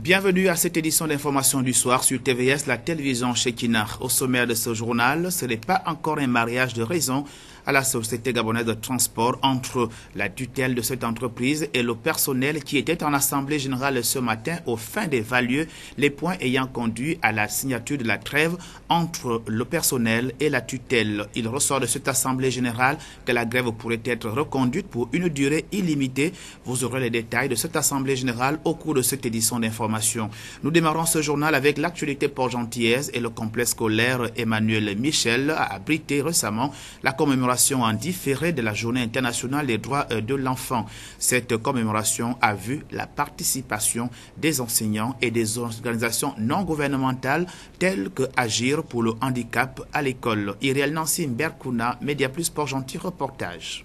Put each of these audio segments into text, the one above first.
Bienvenue à cette édition d'information du soir sur TVS, la télévision Shekina. Au sommaire de ce journal, ce n'est pas encore un mariage de raison à la Société gabonaise de transport entre la tutelle de cette entreprise et le personnel qui était en assemblée générale ce matin aux fins d'évaluer les points ayant conduit à la signature de la trêve entre le personnel et la tutelle. Il ressort de cette assemblée générale que la grève pourrait être reconduite pour une durée illimitée. Vous aurez les détails de cette assemblée générale au cours de cette édition d'information. Nous démarrons ce journal avec l'actualité port-gentiaise et le complexe scolaire Emmanuel Michel a abrité récemment la commémoration en différé de la Journée internationale des droits de l'enfant. Cette commémoration a vu la participation des enseignants et des organisations non gouvernementales telles que Agir pour le handicap à l'école. Iriel Nancy Mberkouna, Média Plus Port-Gentil, reportage.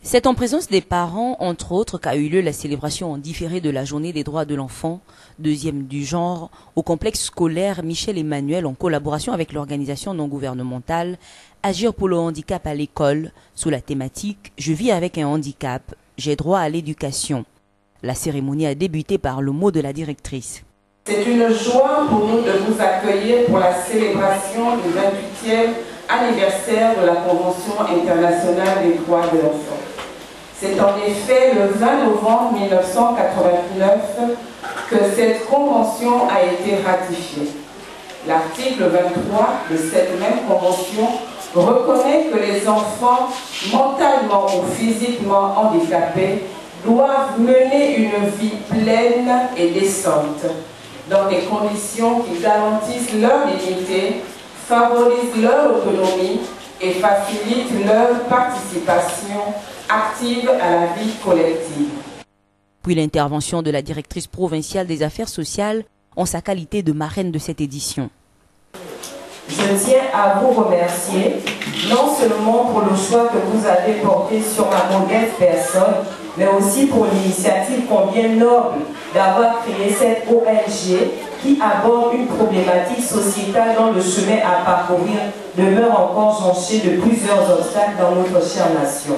C'est en présence des parents, entre autres, qu'a eu lieu la célébration en différé de la Journée des droits de l'enfant, deuxième du genre, au complexe scolaire Michel Emmanuel en collaboration avec l'organisation non gouvernementale Agir pour le handicap à l'école, sous la thématique « Je vis avec un handicap, j'ai droit à l'éducation ». La cérémonie a débuté par le mot de la directrice. C'est une joie pour nous de vous accueillir pour la célébration du 28e anniversaire de la Convention internationale des droits de l'enfant. C'est en effet le 20 novembre 1989 que cette convention a été ratifiée. L'article 23 de cette même convention reconnaît que les enfants mentalement ou physiquement handicapés doivent mener une vie pleine et décente, dans des conditions qui garantissent leur dignité, favorisent leur autonomie et facilitent leur participation active à la vie collective. Puis l'intervention de la directrice provinciale des affaires sociales en sa qualité de marraine de cette édition. Je tiens à vous remercier, non seulement pour le choix que vous avez porté sur ma modeste personne, mais aussi pour l'initiative combien noble d'avoir créé cette ONG qui aborde une problématique sociétale dont le chemin à parcourir demeure encore jonché de plusieurs obstacles dans notre chère nation.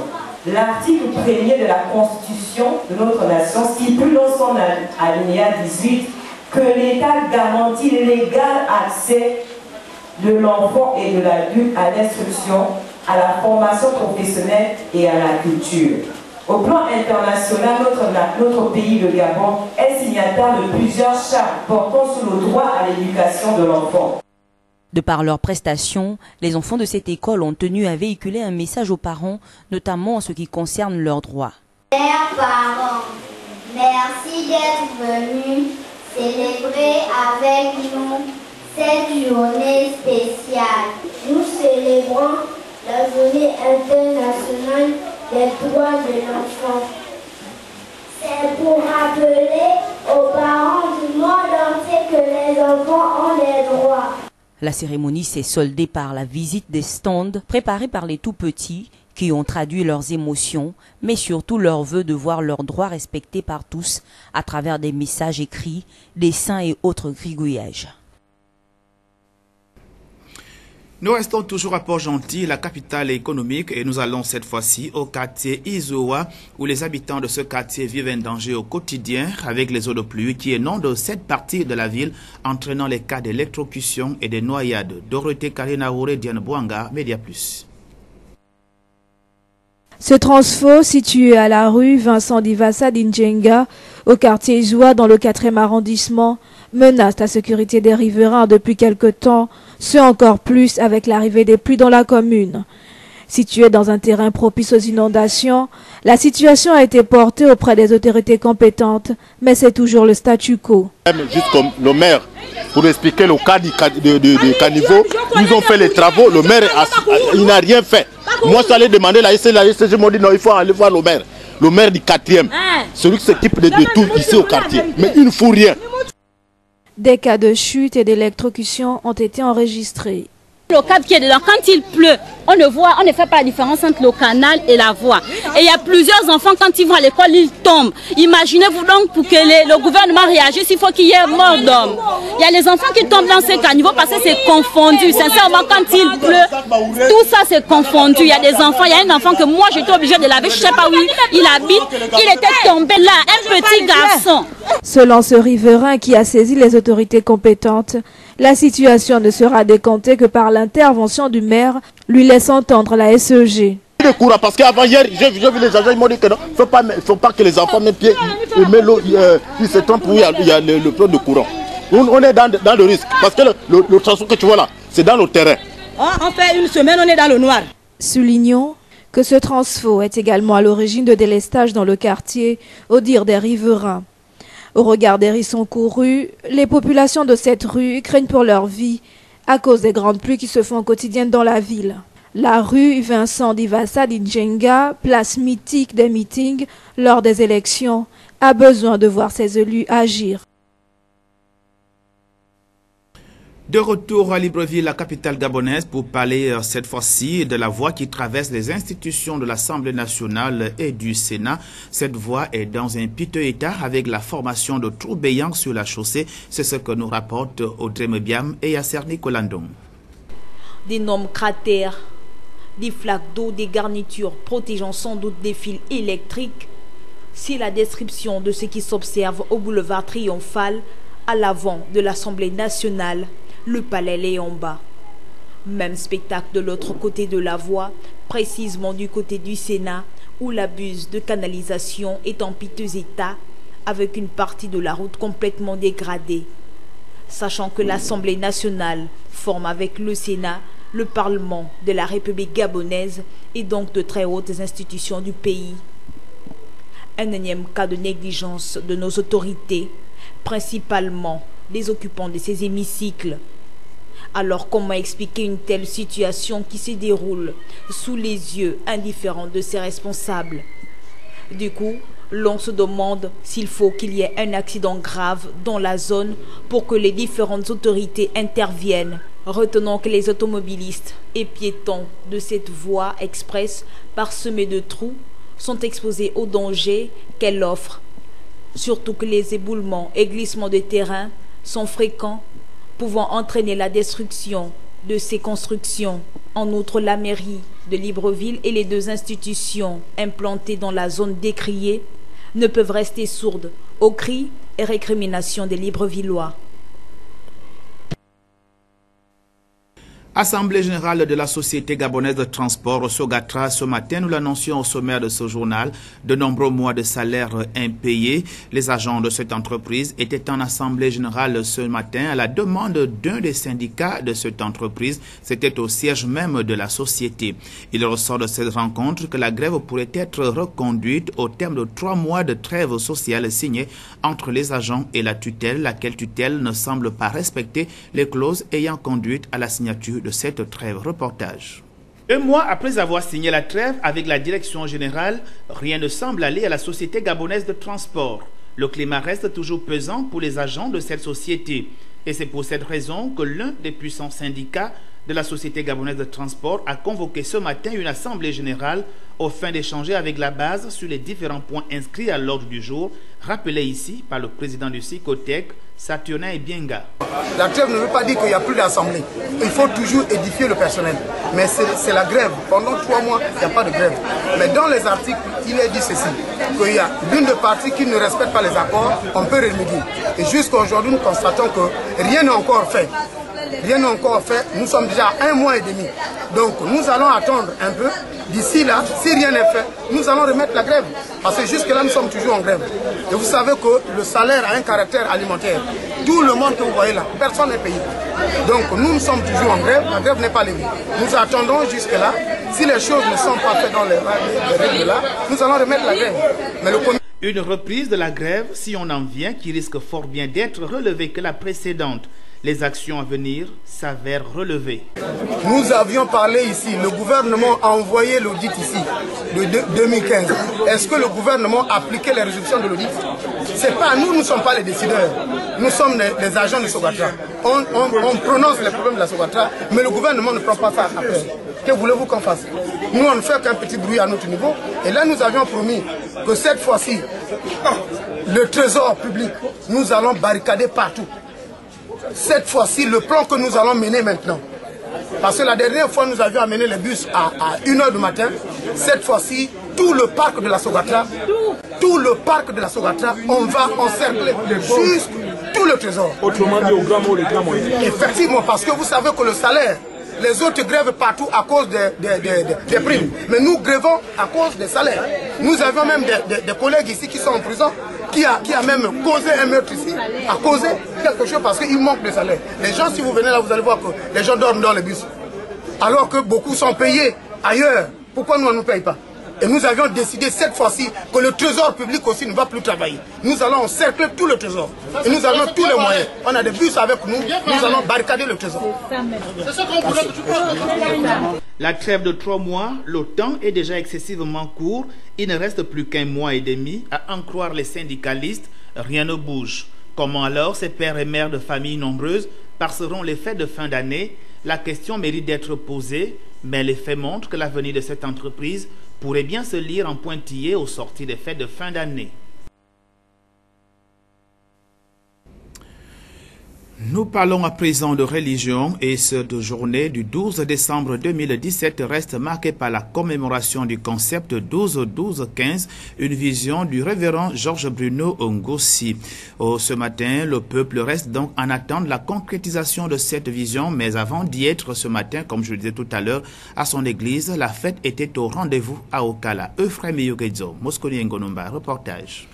L'article 1er de la Constitution de notre nation stipule dans son alinéa 18 que l'État garantit l'égal accès de l'enfant et de l'adulte à l'instruction, à la formation professionnelle et à la culture. Au plan international, notre pays, le Gabon, est signataire de plusieurs chartes portant sur le droit à l'éducation de l'enfant. De par leurs prestations, les enfants de cette école ont tenu à véhiculer un message aux parents, notamment en ce qui concerne leurs droits. Chers parents, merci d'être venus célébrer avec nous cette journée spéciale. Nous célébrons la journée internationale des droits de l'enfant. C'est pour rappeler aux parents du monde entier que les enfants ont des droits. La cérémonie s'est soldée par la visite des stands préparés par les tout-petits qui ont traduit leurs émotions, mais surtout leur vœu de voir leurs droits respectés par tous à travers des messages écrits, dessins et autres gribouillages. Nous restons toujours à Port-Gentil, la capitale économique, et nous allons cette fois-ci au quartier Izoa, où les habitants de ce quartier vivent un danger au quotidien avec les eaux de pluie qui inondent cette partie de la ville, entraînant les cas d'électrocution et de noyades. Dorothée Karinaoure, Diane Bouanga, Média Plus. Ce transfo, situé à la rue Vincent Divassa d'Injenga, au quartier Izoa, dans le 4e arrondissement, menace la sécurité des riverains depuis quelque temps, ce encore plus avec l'arrivée des pluies dans la commune. Située dans un terrain propice aux inondations, la situation a été portée auprès des autorités compétentes, mais c'est toujours le statu quo. Juste comme le maire, pour expliquer le cas du caniveau, ils ont fait les travaux, le maire il n'a rien fait. Moi, je suis allé demander la SCG m'a dit non, il faut aller voir le maire du 4e, celui qui s'équipe de tout ici au quartier, mais il ne fout rien. Des cas de chute et d'électrocution ont été enregistrés. Le câble qui est dedans, quand il pleut, on ne fait pas la différence entre le canal et la voie. Et il y a plusieurs enfants, quand ils vont à l'école, ils tombent. Imaginez-vous donc pour que le gouvernement réagisse, il faut qu'il y ait mort d'homme. Il y a les enfants qui tombent dans ces caniveaux parce que c'est confondu. Sincèrement, quand il pleut, tout ça c'est confondu. Il y a des enfants, il y a un enfant que moi j'étais obligée de laver, je ne sais pas où il habite. Il était tombé là, un petit garçon. Selon ce riverain qui a saisi les autorités compétentes, la situation ne sera décomptée que par l'intervention du maire, lui laisse entendre la SEG. Parce qu'avant hier, j'ai vu les agents, ils m'ont dit que non, il ne faut pas que les enfants mettent pied, ils se trompent où il y a le plan de courant. On est dans le risque, parce que le transport que tu vois là, c'est dans le terrain. On fait une semaine, on est dans le noir. Soulignons que ce transfo est également à l'origine de délestage dans le quartier, au dire des riverains. Au regard des risques encourus, les populations de cette rue craignent pour leur vie à cause des grandes pluies qui se font quotidiennes dans la ville. La rue Vincent Divassa d'Injenga, place mythique des meetings lors des élections, a besoin de voir ses élus agir. De retour à Libreville, la capitale gabonaise, pour parler cette fois-ci de la voie qui traverse les institutions de l'Assemblée nationale et du Sénat. Cette voie est dans un piteux état avec la formation de trous béants sur la chaussée. C'est ce que nous rapportent Audrey Mebiam et Yasser Nicolandon. D'énormes cratères, des flaques d'eau, des garnitures protégeant sans doute des fils électriques. C'est la description de ce qui s'observe au boulevard Triomphal à l'avant de l'Assemblée nationale. Le palais Léon-Bas. Même spectacle de l'autre côté de la voie, précisément du côté du Sénat, où la buse de canalisation est en piteux état, avec une partie de la route complètement dégradée. Sachant que l'Assemblée nationale forme avec le Sénat le Parlement de la République gabonaise et donc de très hautes institutions du pays. Un énième cas de négligence de nos autorités, principalement des occupants de ces hémicycles. Alors comment expliquer une telle situation qui se déroule sous les yeux indifférents de ses responsables? Du coup, l'on se demande s'il faut qu'il y ait un accident grave dans la zone pour que les différentes autorités interviennent. Retenons que les automobilistes et piétons de cette voie express parsemée de trous sont exposés aux dangers qu'elle offre. Surtout que les éboulements et glissements de terrain sont fréquents, pouvant entraîner la destruction de ces constructions. En outre, la mairie de Libreville et les deux institutions implantées dans la zone décriée ne peuvent rester sourdes aux cris et récriminations des Librevillois. Assemblée générale de la Société gabonaise de transport Sogatra, ce matin, nous l'annoncions au sommaire de ce journal. De nombreux mois de salaire impayés. Les agents de cette entreprise étaient en assemblée générale ce matin à la demande d'un des syndicats de cette entreprise. C'était au siège même de la société. Il ressort de cette rencontre que la grève pourrait être reconduite au terme de 3 mois de trêve sociale signée entre les agents et la tutelle, laquelle tutelle ne semble pas respecter les clauses ayant conduit à la signature de cette trêve. Reportage. 1 mois après avoir signé la trêve avec la direction générale, rien ne semble aller à la Société gabonaise de transport. Le climat reste toujours pesant pour les agents de cette société. Et c'est pour cette raison que l'un des puissants syndicats de la Société gabonaise de transport a convoqué ce matin une assemblée générale au fin d'échanger avec la base sur les différents points inscrits à l'ordre du jour, rappelés ici par le président du Sicotec, Saturnin et Bienga. La trêve ne veut pas dire qu'il n'y a plus d'assemblée. Il faut toujours édifier le personnel. Mais c'est la grève. Pendant 3 mois, il n'y a pas de grève. Mais dans les articles, il est dit ceci, qu'il y a l'une des parties qui ne respecte pas les accords, on peut remédier. Et jusqu'à aujourd'hui, nous constatons que rien n'est encore fait. Rien n'est encore fait. Nous sommes déjà à 1 mois et demi. Donc nous allons attendre un peu. D'ici là, si rien n'est fait, nous allons remettre la grève. Parce que jusque-là, nous sommes toujours en grève. Et vous savez que le salaire a un caractère alimentaire. Tout le monde que vous voyez là, personne n'est payé. Donc nous sommes toujours en grève, la grève n'est pas levée. Nous attendons jusque-là. Si les choses ne sont pas faites dans les règles là, nous allons remettre la grève. Mais une reprise de la grève, si on en vient, qui risque fort bien d'être relevée que la précédente. Les actions à venir s'avèrent relevées. Nous avions parlé ici, le gouvernement a envoyé l'audit ici, de 2015. Est-ce que le gouvernement a appliqué les résolutions de l'audit? C'est pas nous, nous ne sommes pas les décideurs. Nous sommes les agents de Sogatra. On prononce les problèmes de la Sogatra, mais le gouvernement ne prend pas ça après. Que voulez-vous qu'on fasse? Nous, on ne fait qu'un petit bruit à notre niveau. Et là, nous avions promis que cette fois-ci, le trésor public, nous allons barricader partout. Cette fois-ci, le plan que nous allons mener maintenant. Parce que la dernière fois, nous avions amené les bus à 1 h du matin. Cette fois-ci, tout le parc de la Sogatra, on va encercler juste tout le trésor. Autrement dit, au grand mot, les grands moyens. Effectivement, parce que vous savez que le salaire, les autres grèvent partout à cause des primes. Mais nous grèvons à cause des salaires. Nous avons même des collègues ici qui sont en prison, qui a même causé un meurtre ici, a causé quelque chose parce qu'il manque de salaire. Les gens, si vous venez là, vous allez voir que les gens dorment dans les bus. Alors que beaucoup sont payés ailleurs. Pourquoi nous ne nous payons pas? Et nous avions décidé cette fois-ci que le trésor public aussi ne va plus travailler. Nous allons encercler tout le trésor. Et nous avons tous les moyens. On a des bus avec nous, nous allons barricader le trésor. La trêve de 3 mois, le temps est déjà excessivement court. Il ne reste plus qu'1 mois et demi. À en croire les syndicalistes, rien ne bouge. Comment alors ces pères et mères de familles nombreuses passeront les fêtes de fin d'année? La question mérite d'être posée, mais les faits montrent que l'avenir de cette entreprise pourrait bien se lire en pointillé aux sorties des fêtes de fin d'année. Nous parlons à présent de religion et cette journée du 12 décembre 2017 reste marquée par la commémoration du concept 12-12-15, une vision du révérend Georges Bruno Ngossi. Ce matin, le peuple reste donc en attente de la concrétisation de cette vision, mais avant d'y être ce matin, comme je le disais tout à l'heure, à son église, la fête était au rendez-vous à Okala. Euphrem Yogedzo, Mosconi Ngonomba, reportage.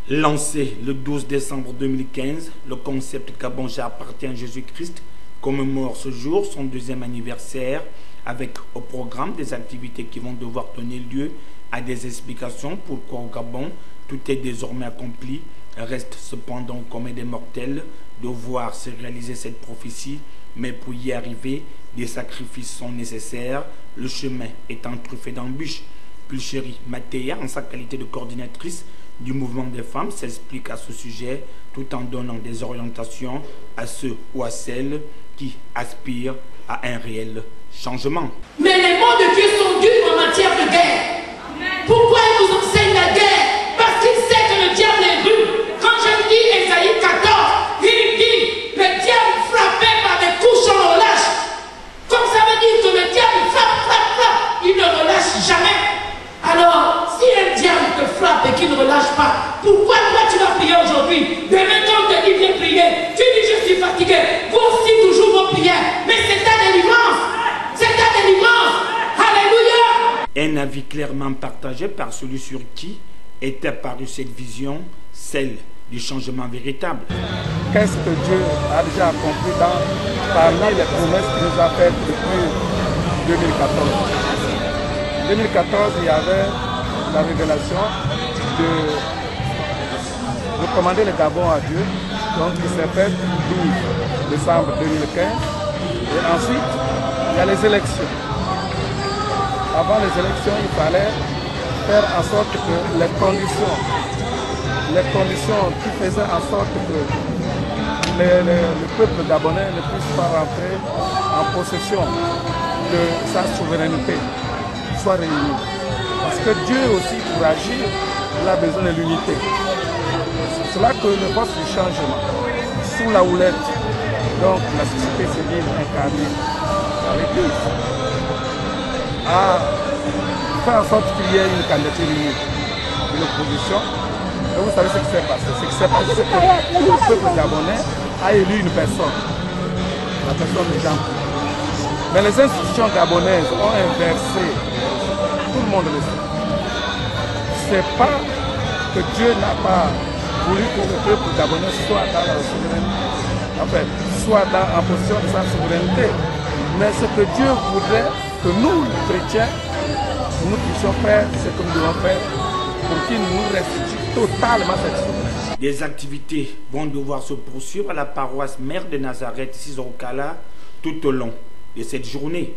Lancé le 12 décembre 2015, le concept Gabon appartient à Jésus-Christ commémore ce jour son 2e anniversaire avec au programme des activités qui vont devoir donner lieu à des explications pourquoi au Gabon tout est désormais accompli. Reste cependant comme des mortels de voir se réaliser cette prophétie, mais pour y arriver, des sacrifices sont nécessaires, le chemin étant truffé d'embûches. Pulchérie Matéa, en sa qualité de coordinatrice du mouvement des femmes, s'explique à ce sujet tout en donnant des orientations à ceux ou à celles qui aspirent à un réel changement. Mais les mots de Dieu sont durs en matière de guerre. Pourquoi il nous enseigne la guerre? Parce qu'il sait que le diable est rude. Quand je lis Ésaïe 14, il dit le diable frappé par des coups on le relâche. Comme ça veut dire que le diable frappe, il ne relâche jamais. Alors, si un diable te frappe et qu'il ne relâche pas, pourquoi toi tu vas prier aujourd'hui? Demain quand on te dit viens prier, tu dis je suis fatigué. Vous aussi toujours vos prières. Mais c'est ta délivrance. C'est ta délivrance. Alléluia. Un avis clairement partagé par celui sur qui était parue cette vision, celle du changement véritable. Qu'est-ce que Dieu a déjà accompli parmi les promesses qu'il nous a faites depuis 2014? En 2014, il y avait la révélation de recommander le Gabon à Dieu, donc qui s'est fait le 12 décembre 2015. Et ensuite, il y a les élections. Avant les élections, il fallait faire en sorte que les conditions qui faisaient en sorte que le peuple gabonais ne puisse pas rentrer en possession de sa souveraineté soient réunis. Parce que Dieu aussi, pour agir, il a besoin de l'unité. C'est cela que le poste du changement, sous la houlette, donc la société civile incarnée dans l'Église, a fait en sorte qu'il y ait une candidature unique de l'opposition. Et vous savez ce qui s'est passé. Ce qui s'est passé, c'est que tout le peuple gabonais a élu une personne, la personne de Jean. Mais les institutions gabonaises ont inversé. Tout le monde le sait. C'est pas que Dieu n'a pas voulu que le peuple gabonais soit dans la souveraineté, en fait, soit en position de sa souveraineté. Mais ce que Dieu voudrait que nous, les chrétiens, nous puissions faire ce que nous devons faire pour qu'il nous restitue totalement cette souveraineté. Des activités vont devoir se poursuivre à la paroisse Mère de Nazareth, Sizorokala, tout au long de cette journée.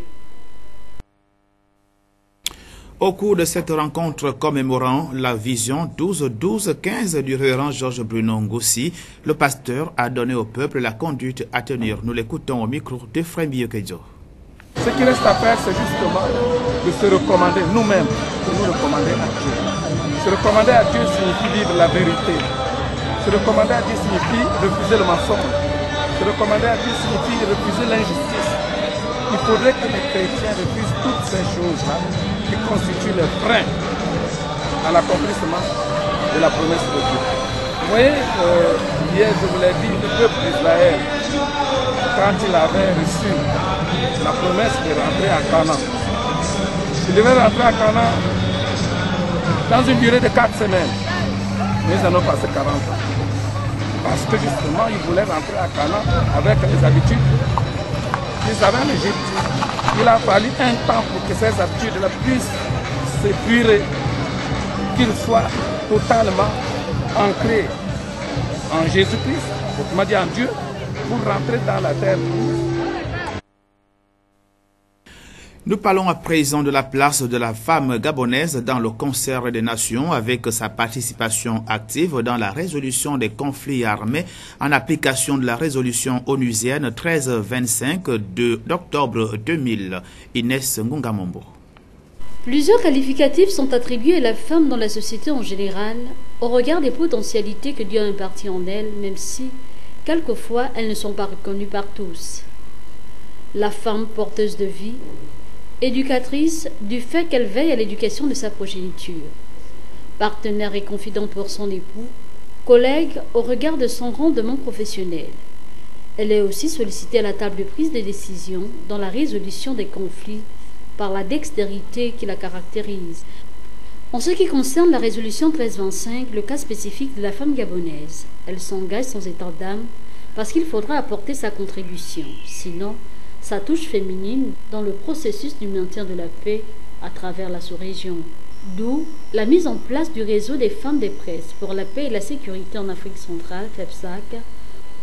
Au cours de cette rencontre commémorant la vision 12-12-15 du révérend Georges Bruno Ngoussi, le pasteur a donné au peuple la conduite à tenir. Nous l'écoutons au micro de Frémie Kedio. Ce qui reste à faire, c'est justement de se recommander nous-mêmes, de nous recommander à Dieu. Se recommander à Dieu signifie vivre la vérité. Se recommander à Dieu signifie refuser le mensonge. Se recommander à Dieu signifie refuser l'injustice. Il faudrait que les chrétiens refusent toutes ces choses-là qui constituent le frein à l'accomplissement de la promesse de Dieu. Vous voyez, hier je vous l'ai dit, le peuple d'Israël, quand il avait reçu la promesse de rentrer à Canaan, il devait rentrer à Canaan dans une durée de 4 semaines. Mais ils en ont passé 40 ans. Parce que justement, ils voulaient rentrer à Canaan avec les habitudes qu'ils avaient en Égypte. Il a fallu un temps pour que ces habitudes-là puissent s'épurer, qu'ils soient totalement ancrés en Jésus-Christ, autrement dit en Dieu, pour rentrer dans la terre. Nous parlons à présent de la place de la femme gabonaise dans le concert des nations avec sa participation active dans la résolution des conflits armés en application de la résolution onusienne 1325 d'octobre 2000. Inès Ngungamombo. Plusieurs qualificatifs sont attribués à la femme dans la société en général au regard des potentialités que Dieu a imparties en elle, même si, quelquefois, elles ne sont pas reconnues par tous. La femme porteuse de vie, éducatrice du fait qu'elle veille à l'éducation de sa progéniture, partenaire et confidente pour son époux, collègue au regard de son rendement professionnel. Elle est aussi sollicitée à la table de prise des décisions dans la résolution des conflits par la dextérité qui la caractérise. En ce qui concerne la résolution 1325, le cas spécifique de la femme gabonaise, elle s'engage sans état d'âme parce qu'il faudra apporter sa contribution, sinon sa touche féminine dans le processus du maintien de la paix à travers la sous-région. D'où la mise en place du réseau des femmes des presses pour la paix et la sécurité en Afrique centrale, FEPSAC,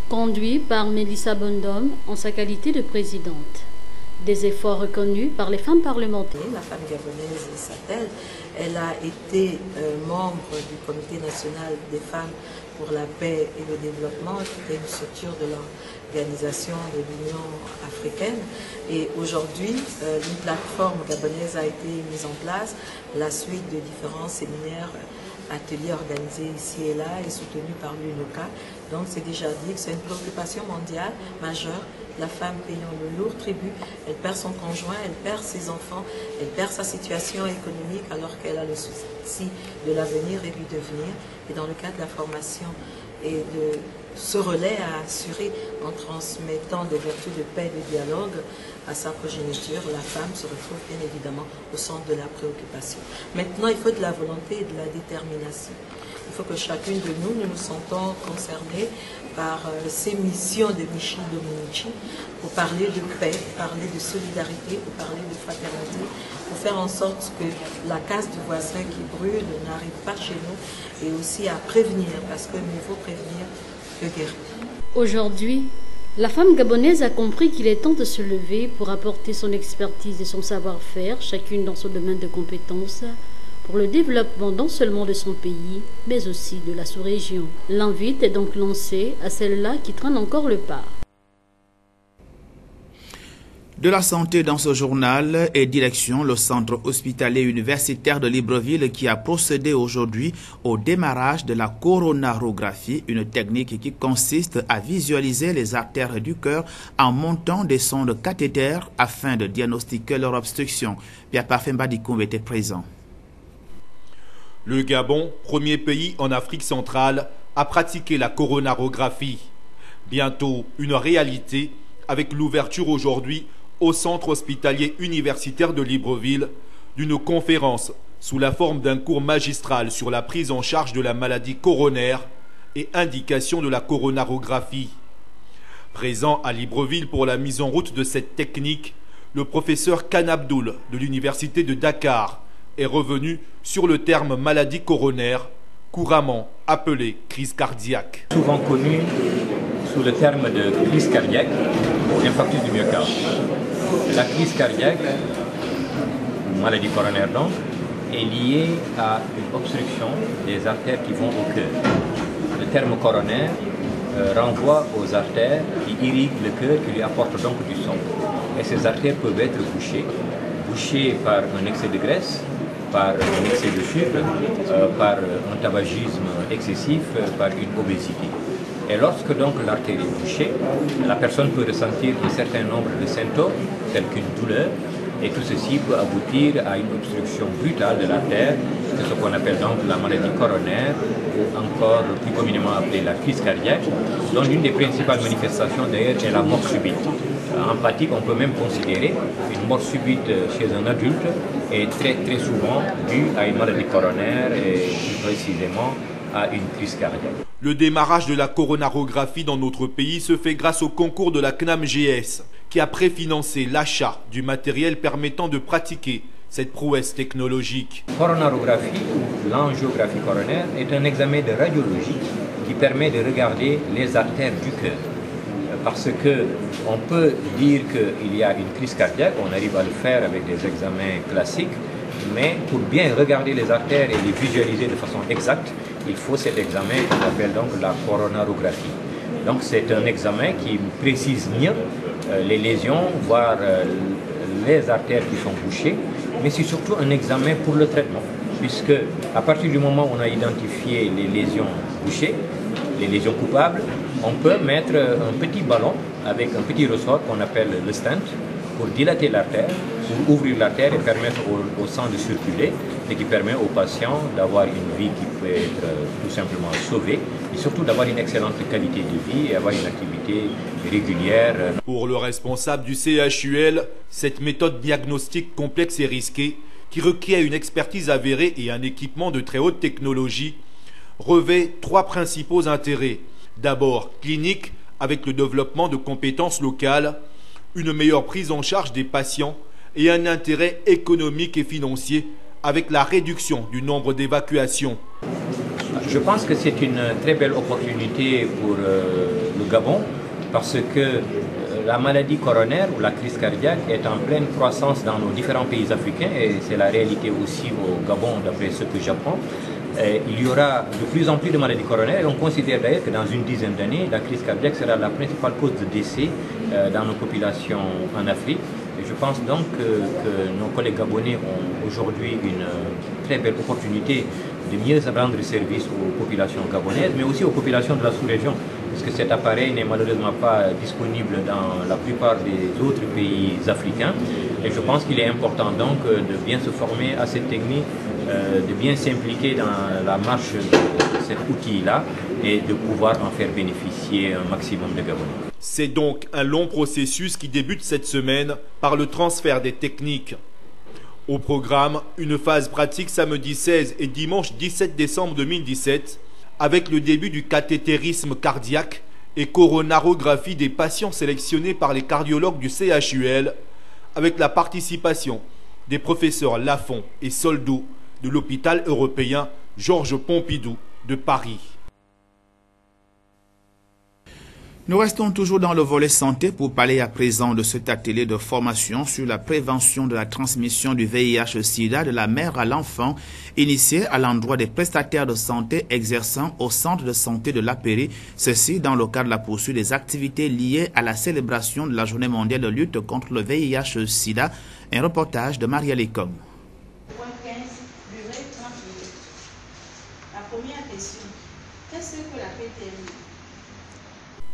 conduit par Mélissa Bondom en sa qualité de présidente. Des efforts reconnus par les femmes parlementaires. La femme gabonaise s'appelle, elle a été membre du Comité national des femmes pour la paix et le développement, qui est une structure de l'Organisation de l'Union africaine. Et aujourd'hui, une plateforme gabonaise a été mise en place, la suite de différents séminaires, ateliers organisés ici et là et soutenus par l'UNOCA. Donc c'est déjà dit que c'est une préoccupation mondiale majeure. La femme payant le lourd tribut, elle perd son conjoint, elle perd ses enfants, elle perd sa situation économique alors qu'elle a le souci de l'avenir et du devenir. Et dans le cadre de la formation et de ce relais à assurer en transmettant des vertus de paix et de dialogue à sa progéniture, la femme se retrouve bien évidemment au centre de la préoccupation. Maintenant, il faut de la volonté et de la détermination. Il faut que chacune de nous nous sentons concernés par ces missions de Michel Dominici pour parler de paix, parler de solidarité, pour parler de fraternité, pour faire en sorte que la casse du voisin qui brûle n'arrive pas chez nous et aussi à prévenir, parce que mieux vaut prévenir que guérir. Aujourd'hui, la femme gabonaise a compris qu'il est temps de se lever pour apporter son expertise et son savoir-faire, chacune dans son domaine de compétences, pour le développement non seulement de son pays, mais aussi de la sous-région. L'invite est donc lancée à celles-là qui traînent encore le pas. De la santé dans ce journal et direction le centre hospitalier universitaire de Libreville qui a procédé aujourd'hui au démarrage de la coronarographie, une technique qui consiste à visualiser les artères du cœur en montant des sondes cathéters afin de diagnostiquer leur obstruction. Pierre Parfemba Dikoum était présent. Le Gabon, premier pays en Afrique centrale, a pratiqué la coronarographie. Bientôt une réalité avec l'ouverture aujourd'hui au centre hospitalier universitaire de Libreville d'une conférence sous la forme d'un cours magistral sur la prise en charge de la maladie coronaire et indication de la coronarographie. Présent à Libreville pour la mise en route de cette technique, le professeur Khan Abdoul de l'université de Dakar est revenu sur le terme maladie coronaire, couramment appelée crise cardiaque. Souvent connue sous le terme de crise cardiaque ou infarctus du myocarde. La crise cardiaque, maladie coronaire donc, est liée à une obstruction des artères qui vont au cœur. Le terme coronaire renvoie aux artères qui irriguent le cœur, qui lui apportent donc du sang. Et ces artères peuvent être bouchées par un excès de graisse, par un excès de sucre, par un tabagisme excessif, par une obésité. Et lorsque donc l'artère est bouchée, la personne peut ressentir un certain nombre de symptômes, tels qu'une douleur, et tout ceci peut aboutir à une obstruction brutale de l'artère, c'est ce qu'on appelle donc la maladie coronaire, ou encore plus communément appelée la crise cardiaque, dont l'une des principales manifestations d'ailleurs est la mort subite. En pratique, on peut même considérer une mort subite chez un adulte est très souvent due à une maladie coronaire et plus précisément à une crise cardiaque. Le démarrage de la coronarographie dans notre pays se fait grâce au concours de la CNAM-GS, qui a préfinancé l'achat du matériel permettant de pratiquer cette prouesse technologique. La coronarographie ou l'angiographie coronaire est un examen de radiologie qui permet de regarder les artères du cœur. Parce qu'on peut dire qu'il y a une crise cardiaque, on arrive à le faire avec des examens classiques, mais pour bien regarder les artères et les visualiser de façon exacte, il faut cet examen qu'on appelle donc la coronarographie. Donc c'est un examen qui précise mieux les lésions, voire les artères qui sont bouchées, mais c'est surtout un examen pour le traitement, puisque à partir du moment où on a identifié les lésions bouchées, les lésions coupables, on peut mettre un petit ballon avec un petit ressort qu'on appelle le stent pour dilater l'artère, pour ouvrir l'artère et permettre au sang de circuler, et qui permet aux patients d'avoir une vie qui peut être tout simplement sauvée et surtout d'avoir une excellente qualité de vie et avoir une activité régulière. Pour le responsable du CHUL, cette méthode diagnostique complexe et risquée, qui requiert une expertise avérée et un équipement de très haute technologie, revêt trois principaux intérêts. D'abord, clinique, avec le développement de compétences locales, une meilleure prise en charge des patients et un intérêt économique et financier avec la réduction du nombre d'évacuations. Je pense que c'est une très belle opportunité pour le Gabon parce que la maladie coronaire ou la crise cardiaque est en pleine croissance dans nos différents pays africains et c'est la réalité aussi au Gabon d'après ce que j'apprends. Il y aura de plus en plus de maladies coronaires et on considère d'ailleurs que dans une dizaine d'années, la crise cardiaque sera la principale cause de décès dans nos populations en Afrique. Et je pense donc que nos collègues gabonais ont aujourd'hui une très belle opportunité de mieux rendre service aux populations gabonaises, mais aussi aux populations de la sous-région, parce que cet appareil n'est malheureusement pas disponible dans la plupart des autres pays africains. Et je pense qu'il est important donc de bien se former à cette technique, de bien s'impliquer dans la marche de cet outil-là et de pouvoir en faire bénéficier un maximum de Gabonais. C'est donc un long processus qui débute cette semaine par le transfert des techniques. Au programme, une phase pratique samedi 16 et dimanche 17 décembre 2017 avec le début du cathétérisme cardiaque et coronarographie des patients sélectionnés par les cardiologues du CHUL avec la participation des professeurs Lafont et Soldo de l'hôpital européen Georges Pompidou de Paris. Nous restons toujours dans le volet santé pour parler à présent de cet atelier de formation sur la prévention de la transmission du VIH-Sida de la mère à l'enfant, initié à l'endroit des prestataires de santé exerçant au centre de santé de l'Apéry, ceci dans le cadre de la poursuite des activités liées à la célébration de la journée mondiale de lutte contre le VIH-Sida. Un reportage de Maria Lecom. La première question, qu'est-ce que la PTI?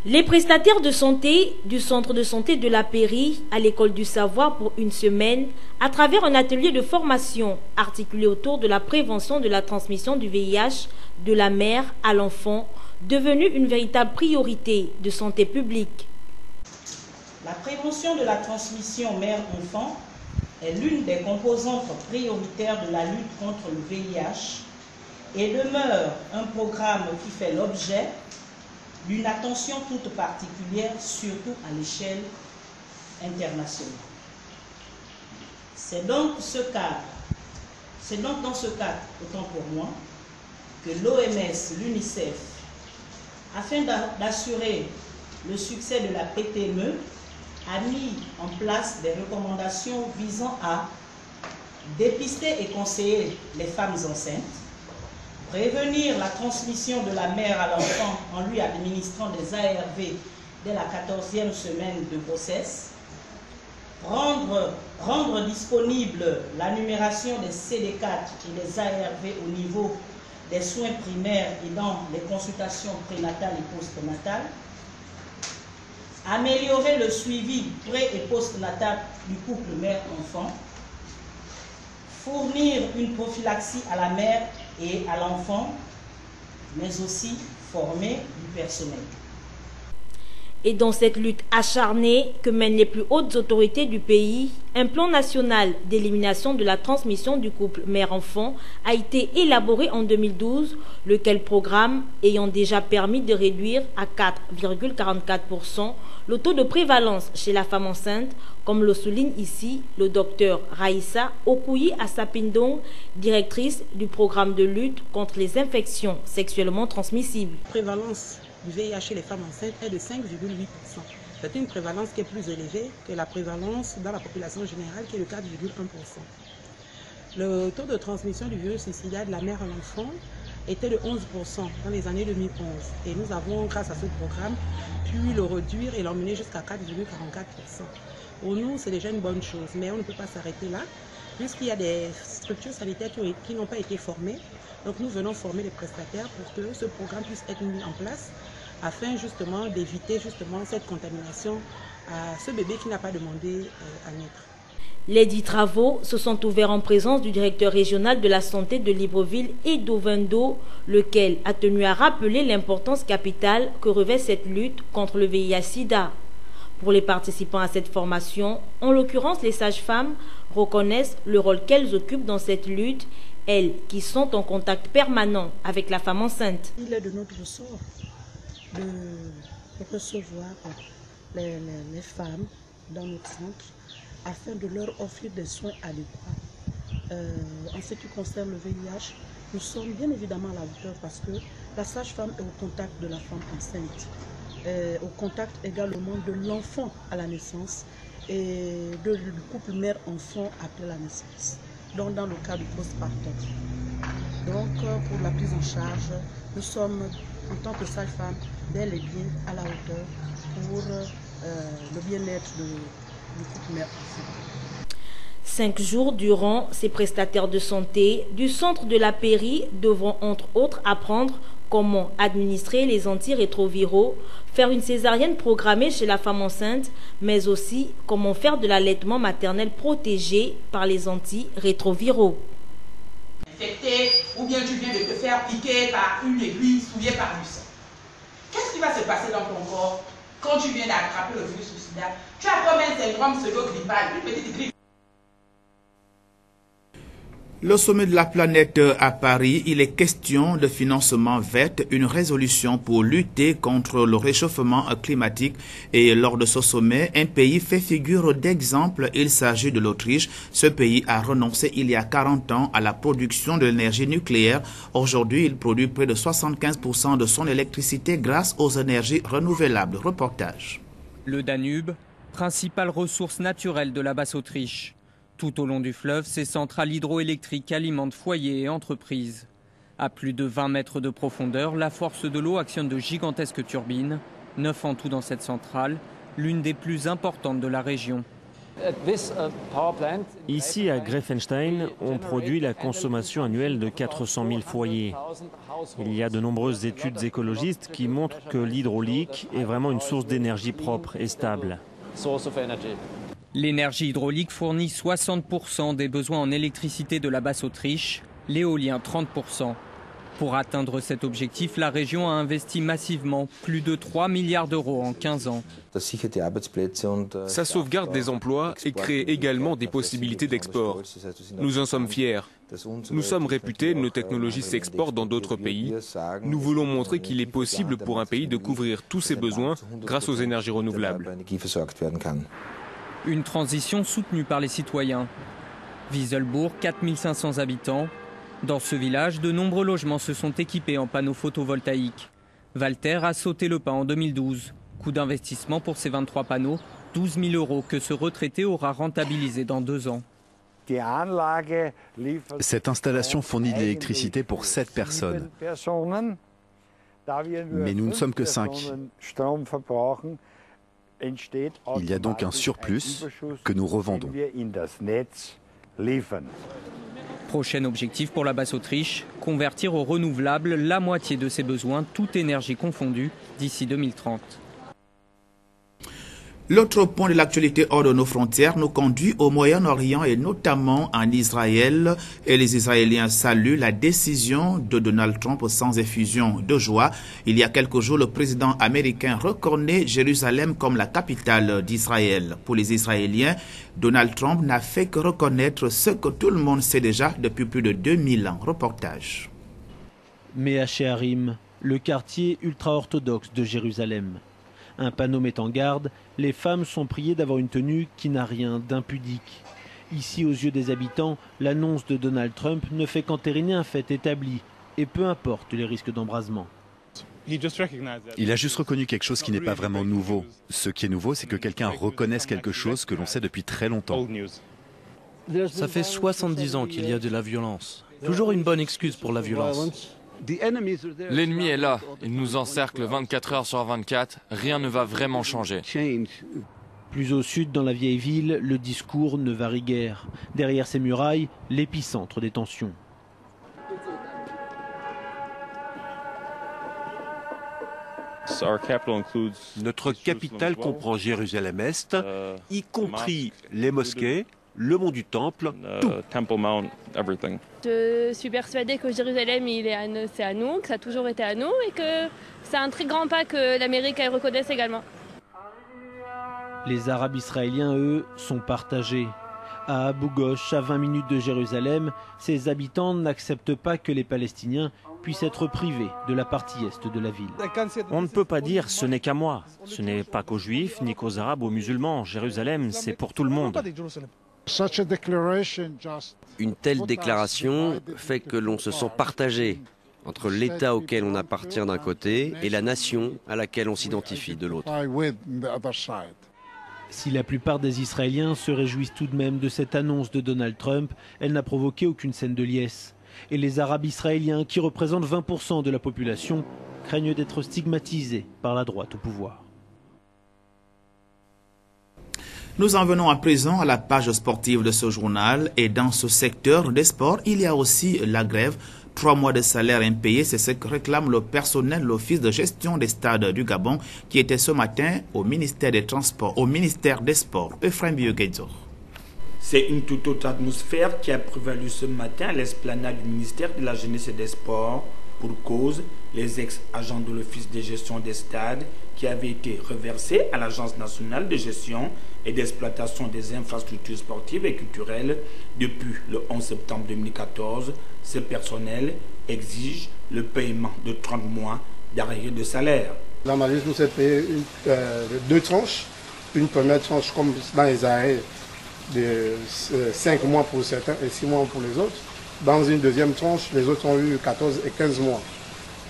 Les prestataires de santé du centre de santé de l'Apéry à l'école du savoir pour une semaine à travers un atelier de formation articulé autour de la prévention de la transmission du VIH de la mère à l'enfant, devenu une véritable priorité de santé publique. La prévention de la transmission mère-enfant est l'une des composantes prioritaires de la lutte contre le VIH et demeure un programme qui fait l'objet d'une attention toute particulière, surtout à l'échelle internationale. C'est donc dans ce cadre, autant pour moi, que l'OMS, l'UNICEF, afin d'assurer le succès de la PTME, a mis en place des recommandations visant à dépister et conseiller les femmes enceintes, prévenir la transmission de la mère à l'enfant en lui administrant des ARV dès la 14e semaine de grossesse, rendre disponible la numération des CD4 et des ARV au niveau des soins primaires et dans les consultations prénatales et postnatales, améliorer le suivi pré- et postnatal du couple mère-enfant, fournir une prophylaxie à la mère et à l'enfant, mais aussi former du personnel. Et dans cette lutte acharnée que mènent les plus hautes autorités du pays, un plan national d'élimination de la transmission du couple mère-enfant a été élaboré en 2012, lequel programme ayant déjà permis de réduire à 4,44% le taux de prévalence chez la femme enceinte, comme le souligne ici le docteur Raïssa Okuyi Asapindong, directrice du programme de lutte contre les infections sexuellement transmissibles. Prévalence du VIH chez les femmes enceintes est de 5,8%. C'est une prévalence qui est plus élevée que la prévalence dans la population générale qui est de 4,1%. Le taux de transmission du virus suicidaire de la mère à l'enfant était de 11% dans les années 2011. Et nous avons, grâce à ce programme, pu le réduire et l'emmener jusqu'à 4,44%. Pour nous, c'est déjà une bonne chose, mais on ne peut pas s'arrêter là, puisqu'il y a des structures sanitaires qui n'ont pas été formées. Donc nous venons former les prestataires pour que ce programme puisse être mis en place afin justement d'éviter justement cette contamination à ce bébé qui n'a pas demandé à naître. Les 10 travaux se sont ouverts en présence du directeur régional de la santé de Libreville et d'Ovendo, lequel a tenu à rappeler l'importance capitale que revêt cette lutte contre le VIH-Sida. Pour les participants à cette formation, en l'occurrence les sages-femmes, reconnaissent le rôle qu'elles occupent dans cette lutte, elles qui sont en contact permanent avec la femme enceinte. Il est de notre ressort de recevoir les femmes dans notre centre afin de leur offrir des soins adéquats. En ce qui concerne le VIH, nous sommes bien évidemment à la hauteur parce que la sage-femme est au contact de la femme enceinte, au contact également de l'enfant à la naissance et du couple mère-enfant après la naissance, donc dans le cas du postpartum. Donc pour la prise en charge, nous sommes en tant que sage-femme bel et bien à la hauteur pour le bien-être du couple mère-enfant. 5 jours durant, ces prestataires de santé du centre de la Péri devront entre autres apprendre comment administrer les antirétroviraux, faire une césarienne programmée chez la femme enceinte, mais aussi comment faire de l'allaitement maternel protégé par les antirétroviraux. Infecté, ou bien tu viens de te faire piquer par une aiguille souillée par du sang. Qu'est-ce qui va se passer dans ton corps quand tu viens d'attraper le virus suicidaire? Tu as comme un syndrome pseudo-grippal, une petite grippe. Le sommet de la planète à Paris, il est question de financement vert, une résolution pour lutter contre le réchauffement climatique. Et lors de ce sommet, un pays fait figure d'exemple. Il s'agit de l'Autriche. Ce pays a renoncé il y a 40 ans à la production de l'énergie nucléaire. Aujourd'hui, il produit près de 75% de son électricité grâce aux énergies renouvelables. Reportage. Le Danube, principale ressource naturelle de la Basse-Autriche. Tout au long du fleuve, ces centrales hydroélectriques alimentent foyers et entreprises. À plus de 20 mètres de profondeur, la force de l'eau actionne de gigantesques turbines, 9 en tout dans cette centrale, l'une des plus importantes de la région. Ici, à Greifenstein, on produit la consommation annuelle de 400 000 foyers. Il y a de nombreuses études écologistes qui montrent que l'hydraulique est vraiment une source d'énergie propre et stable. L'énergie hydraulique fournit 60% des besoins en électricité de la Basse-Autriche, l'éolien 30%. Pour atteindre cet objectif, la région a investi massivement plus de 3 milliards d'euros en 15 ans. Ça sauvegarde des emplois et crée également des possibilités d'export. Nous en sommes fiers. Nous sommes réputés, nos technologies s'exportent dans d'autres pays. Nous voulons montrer qu'il est possible pour un pays de couvrir tous ses besoins grâce aux énergies renouvelables. Une transition soutenue par les citoyens. Wieselbourg, 4500 habitants. Dans ce village, de nombreux logements se sont équipés en panneaux photovoltaïques. Walter a sauté le pas en 2012. Coût d'investissement pour ces 23 panneaux, 12 000 € que ce retraité aura rentabilisé dans 2 ans. Cette installation fournit de l'électricité pour 7 personnes. Mais nous ne sommes que 5. Il y a donc un surplus que nous revendons. Prochain objectif pour la Basse-Autriche, convertir au renouvelable la moitié de ses besoins, toute énergie confondue, d'ici 2030. L'autre point de l'actualité hors de nos frontières nous conduit au Moyen-Orient et notamment en Israël. Et les Israéliens saluent la décision de Donald Trump sans effusion de joie. Il y a quelques jours, le président américain reconnaît Jérusalem comme la capitale d'Israël. Pour les Israéliens, Donald Trump n'a fait que reconnaître ce que tout le monde sait déjà depuis plus de 2000 ans. Reportage. Mea Shearim, le quartier ultra-orthodoxe de Jérusalem. Un panneau met en garde, les femmes sont priées d'avoir une tenue qui n'a rien d'impudique. Ici, aux yeux des habitants, l'annonce de Donald Trump ne fait qu'entériner un fait établi, et peu importe les risques d'embrasement. Il a juste reconnu quelque chose qui n'est pas vraiment nouveau. Ce qui est nouveau, c'est que quelqu'un reconnaisse quelque chose que l'on sait depuis très longtemps. Ça fait 70 ans qu'il y a de la violence. Toujours une bonne excuse pour la violence. L'ennemi est là, il nous encercle 24 heures sur 24, rien ne va vraiment changer. Plus au sud, dans la vieille ville, le discours ne varie guère. Derrière ces murailles, l'épicentre des tensions. Notre capitale comprend Jérusalem-Est, y compris les mosquées, le mont du Temple, tout. Je suis persuadée que Jérusalem, c'est à nous, que ça a toujours été à nous et que c'est un très grand pas que l'Amérique reconnaisse également. Les Arabes israéliens, eux, sont partagés. À Abu Ghosh, à 20 minutes de Jérusalem, ses habitants n'acceptent pas que les Palestiniens puissent être privés de la partie est de la ville. On ne peut pas dire « ce n'est qu'à moi ». Ce n'est pas qu'aux Juifs, ni qu'aux Arabes, aux musulmans. Jérusalem, c'est pour tout le monde. Une telle déclaration fait que l'on se sent partagé entre l'État auquel on appartient d'un côté et la nation à laquelle on s'identifie de l'autre. Si la plupart des Israéliens se réjouissent tout de même de cette annonce de Donald Trump, elle n'a provoqué aucune scène de liesse. Et les Arabes israéliens, qui représentent 20% de la population, craignent d'être stigmatisés par la droite au pouvoir. Nous en venons à présent à la page sportive de ce journal et dans ce secteur des sports, il y a aussi la grève. 3 mois de salaire impayés, c'est ce que réclame le personnel, l'Office de gestion des stades du Gabon qui était ce matin au ministère des Transports, au ministère des Sports. Ephraim Bioguedzo. C'est une toute autre atmosphère qui a prévalu ce matin à l'esplanade du ministère de la Jeunesse et des Sports. Pour cause, les ex-agents de l'Office de gestion des stades qui avaient été reversés à l'Agence nationale de gestion et d'exploitation des infrastructures sportives et culturelles depuis le 11 septembre 2014, ce personnel exige le paiement de 30 mois d'arrêt de salaire. La Majesté nous a payé 2 tranches. Une première tranche comme dans les arrêts de 5 mois pour certains et 6 mois pour les autres. Dans une deuxième tranche, les autres ont eu 14 et 15 mois.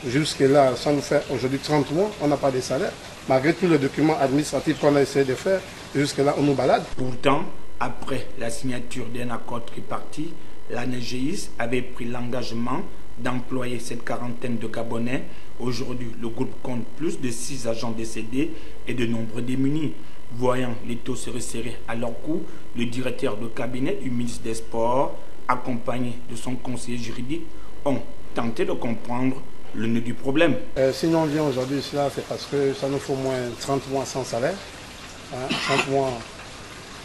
Jusque-là, ça nous fait aujourd'hui 30 mois, on n'a pas de salaire. Malgré tous les documents administratifs qu'on a essayé de faire, jusque-là, on nous balade. Pourtant, après la signature d'un accord tripartite, la NGIS avait pris l'engagement d'employer cette quarantaine de Gabonais. Aujourd'hui, le groupe compte plus de 6 agents décédés et de nombreux démunis. Voyant les taux se resserrer à leur cou, le directeur de cabinet du ministre des Sports, accompagné de son conseiller juridique, ont tenté de comprendre le nœud du problème. Si nous on vient aujourd'hui, c'est parce que ça nous faut au moins 30 mois sans salaire. 30 mois,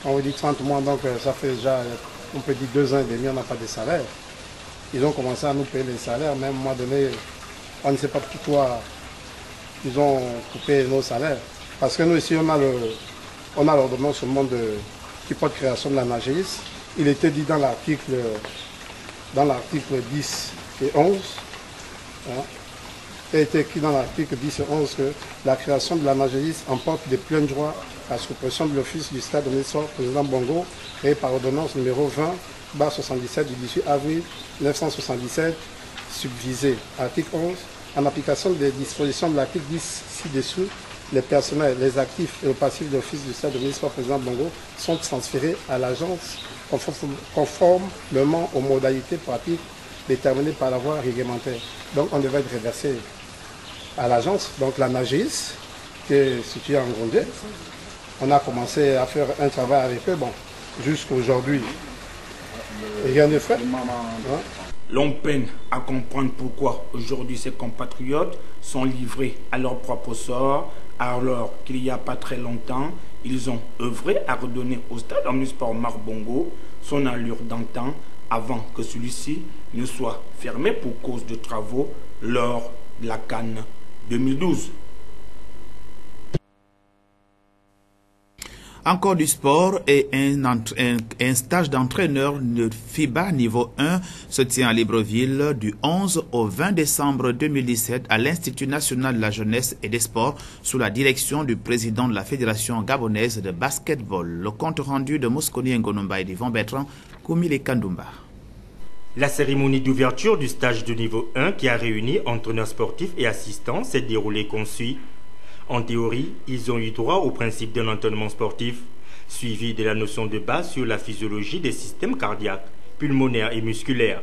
on vous dit 30 mois, donc ça fait déjà, on peut dire 2 ans et demi, on n'a pas de salaire. Ils ont commencé à nous payer les salaires, même à un moment donné, on ne sait pas pourquoi ils ont coupé nos salaires. Parce que nous ici, on a l'ordonnance qui porte création de la NAGIS. Il était dit dans l'article 10 et 11, il a été écrit dans l'article 10 et 11 que la création de la NAGIS emporte des pleins droits à la suppression de l'office du stade de Nessor, président Bongo, créé par ordonnance numéro 20 2017/77 du 18 avril 1977, subvisé. Article 11. En application des dispositions de l'article 10 ci-dessous, les personnels, les actifs et le passif d'office du stade de municipal président Bongo sont transférés à l'agence conformément aux modalités pratiques déterminées par la voie réglementaire. Donc on devait être reversé à l'agence, donc la NAGIS, qui est située en Gondé. On a commencé à faire un travail avec eux, bon, jusqu'à aujourd'hui, rien de fait. L'on peine à comprendre pourquoi aujourd'hui ces compatriotes sont livrés à leur propre sort, alors qu'il n'y a pas très longtemps, ils ont œuvré à redonner au stade omnisport Omar Bongo son allure d'antan avant que celui-ci ne soit fermé pour cause de travaux lors de la CAN 2012. Encore du sport et un stage d'entraîneur de FIBA niveau 1 se tient à Libreville du 11 au 20 décembre 2017 à l'Institut national de la jeunesse et des sports sous la direction du président de la Fédération gabonaise de basketball. Le compte rendu de Mosconi Ngonomba et d'Yvon Bertrand, Koumile Kandoumba. La cérémonie d'ouverture du stage de niveau 1 qui a réuni entraîneurs sportifs et assistants s'est déroulée comme suit. En théorie, ils ont eu droit au principe d'un entraînement sportif, suivi de la notion de base sur la physiologie des systèmes cardiaques, pulmonaires et musculaires.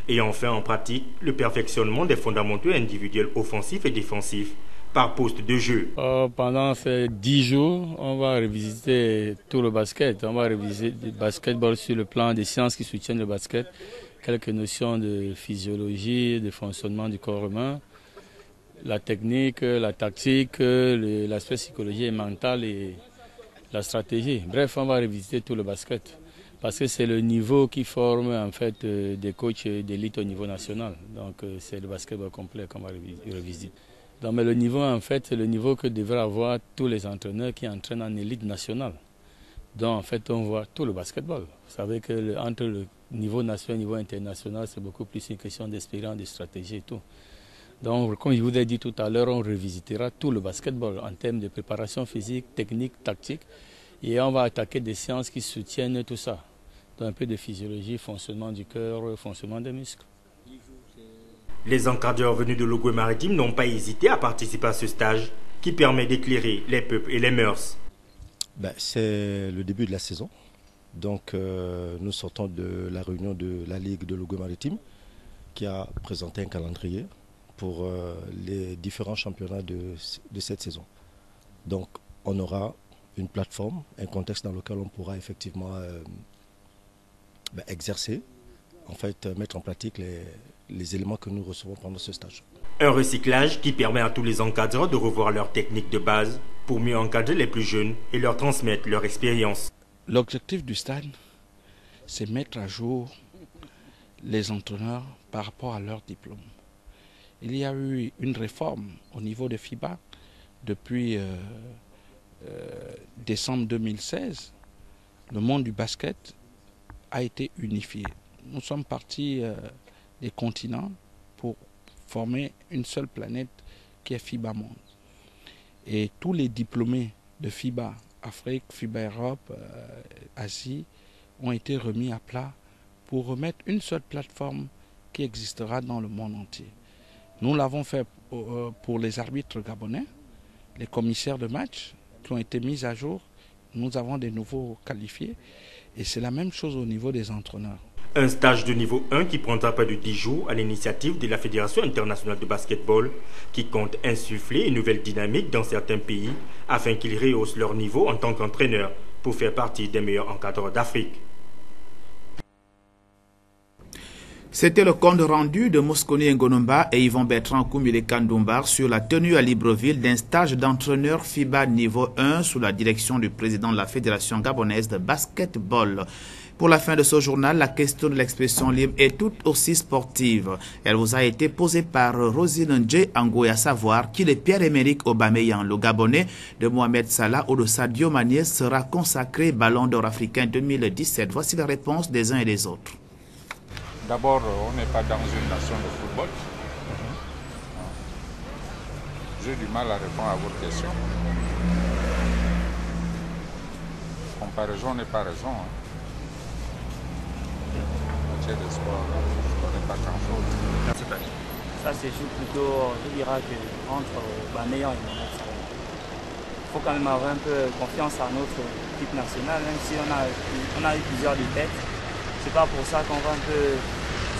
Et enfin, en pratique, le perfectionnement des fondamentaux individuels offensifs et défensifs par poste de jeu. Pendant ces 10 jours, on va revisiter tout le basket. On va revisiter le basketball sur le plan des sciences qui soutiennent le basket, quelques notions de physiologie, de fonctionnement du corps humain, la technique, la tactique, l'aspect psychologique et mental et la stratégie. Bref, on va revisiter tout le basket parce que c'est le niveau qui forme en fait des coachs d'élite au niveau national. Donc c'est le basketball complet qu'on va revisiter. Donc, mais le niveau en fait, c'est le niveau que devraient avoir tous les entraîneurs qui entraînent en élite nationale. Donc en fait, on voit tout le basketball. Vous savez que entre le niveau national et le niveau international, c'est beaucoup plus une question d'expérience, de stratégie et tout. Donc, comme je vous ai dit tout à l'heure, on revisitera tout le basketball en termes de préparation physique, technique, tactique. Et on va attaquer des sciences qui soutiennent tout ça. Donc, un peu de physiologie, fonctionnement du cœur, fonctionnement des muscles. Les encadreurs venus de l'Ogooué-Maritime n'ont pas hésité à participer à ce stage qui permet d'éclairer les peuples et les mœurs. C'est le début de la saison. Donc, nous sortons de la réunion de la Ligue de l'Ogooué-Maritime qui a présenté un calendrier pour les différents championnats de cette saison. Donc on aura une plateforme, un contexte dans lequel on pourra effectivement exercer, en fait mettre en pratique les éléments que nous recevons pendant ce stage. Un recyclage qui permet à tous les encadreurs de revoir leurs techniques de base pour mieux encadrer les plus jeunes et leur transmettre leur expérience. L'objectif du stage, c'est mettre à jour les entraîneurs par rapport à leur diplôme. Il y a eu une réforme au niveau de FIBA depuis décembre 2016. Le monde du basket a été unifié. Nous sommes partis des continents pour former une seule planète qui est FIBA Monde. Et tous les diplômés de FIBA Afrique, FIBA Europe, Asie ont été remis à plat pour remettre une seule plateforme qui existera dans le monde entier. Nous l'avons fait pour les arbitres gabonais, les commissaires de match qui ont été mis à jour. Nous avons des nouveaux qualifiés et c'est la même chose au niveau des entraîneurs. Un stage de niveau 1 qui prendra près de 10 jours à l'initiative de la Fédération internationale de basketball qui compte insuffler une nouvelle dynamique dans certains pays afin qu'ils rehaussent leur niveau en tant qu'entraîneurs pour faire partie des meilleurs encadreurs d'Afrique. C'était le compte rendu de Mosconi Ngonomba et Yvon Bertrand Koumile Kandoumba sur la tenue à Libreville d'un stage d'entraîneur FIBA niveau 1 sous la direction du président de la Fédération gabonaise de basketball. Pour la fin de ce journal, la question de l'expression libre est tout aussi sportive. Elle vous a été posée par Rosine Ndje Angoé, à savoir qui de Pierre-Emerick Aubameyang, le Gabonais, de Mohamed Salah ou de Sadio Mané sera consacré Ballon d'Or africain 2017. Voici la réponse des uns et des autres. D'abord, on n'est pas dans une nation de football. J'ai du mal à répondre à votre question. Comparaison n'est pas raison. matière de sport, je ne connais pas grand-chose. Ça, c'est juste plutôt, je dirais, entre Aubameyang et Mohamed Salah. Il faut quand même avoir un peu confiance à notre équipe nationale, même si on a eu plusieurs défaites. C'est pas pour ça qu'on va un peu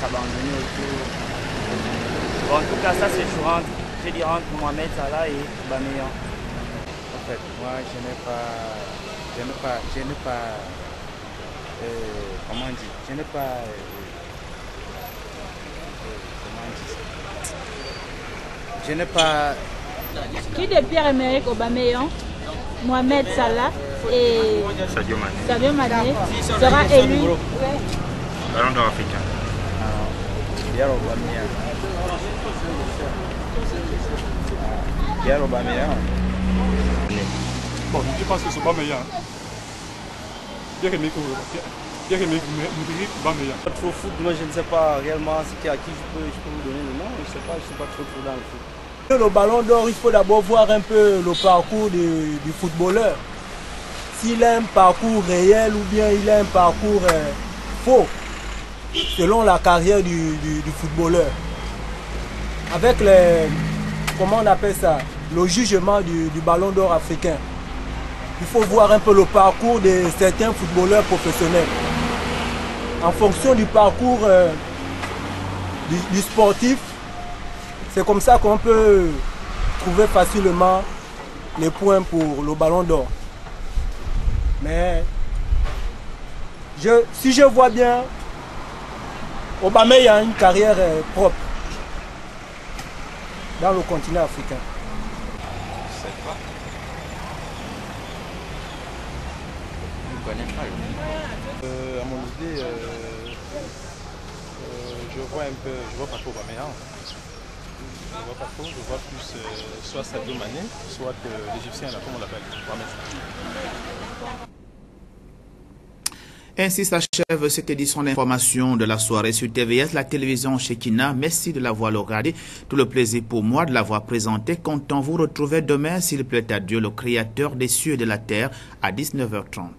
s'abandonner autour. Bon, en tout cas, ça c'est toujours je dirais entre Mohamed Salah et Aubameyang. En fait, moi, je n'ai pas comment on dit, je n'ai pas, comment on dit ça, je n'ai pas... Qui de Pierre-Emerick Aubameyang, Mohamed Salah et Sadio Mané sera élu Ballon d'or africain. Pierre Aubameyang. Pierre Aubameyang. Bon, je pense que c'est Aubameyang. Pierre-Emerick Aubameyang. Trop foot, moi je ne sais pas réellement à qui je peux vous donner le nom, je ne sais pas, je ne suis pas trop dans le foot. Le ballon d'or, il faut d'abord voir un peu le parcours du footballeur. S'il a un parcours réel ou bien il a un parcours faux, selon la carrière du footballeur. Avec comment on appelle ça, le jugement du ballon d'or africain. Il faut voir un peu le parcours de certains footballeurs professionnels. En fonction du parcours du sportif, c'est comme ça qu'on peut trouver facilement les points pour le ballon d'or. Mais si je vois bien, Aubameyang a une carrière propre dans le continent africain. Je sais pas. Je ne connais pas. À mon idée, je vois pas trop Aubameyang. Je vois pas trop, je vois plus soit Sadio Mané, soit l'Égyptien, comme on l'appelle, Mohamed Salah. Ainsi s'achève cette édition d'information de la soirée sur TVS, la télévision Shekinah. Merci de l'avoir regardé. Tout le plaisir pour moi de l'avoir présenté. Comptons vous retrouver demain, s'il plaît à Dieu, le Créateur des cieux et de la terre, à 19h30.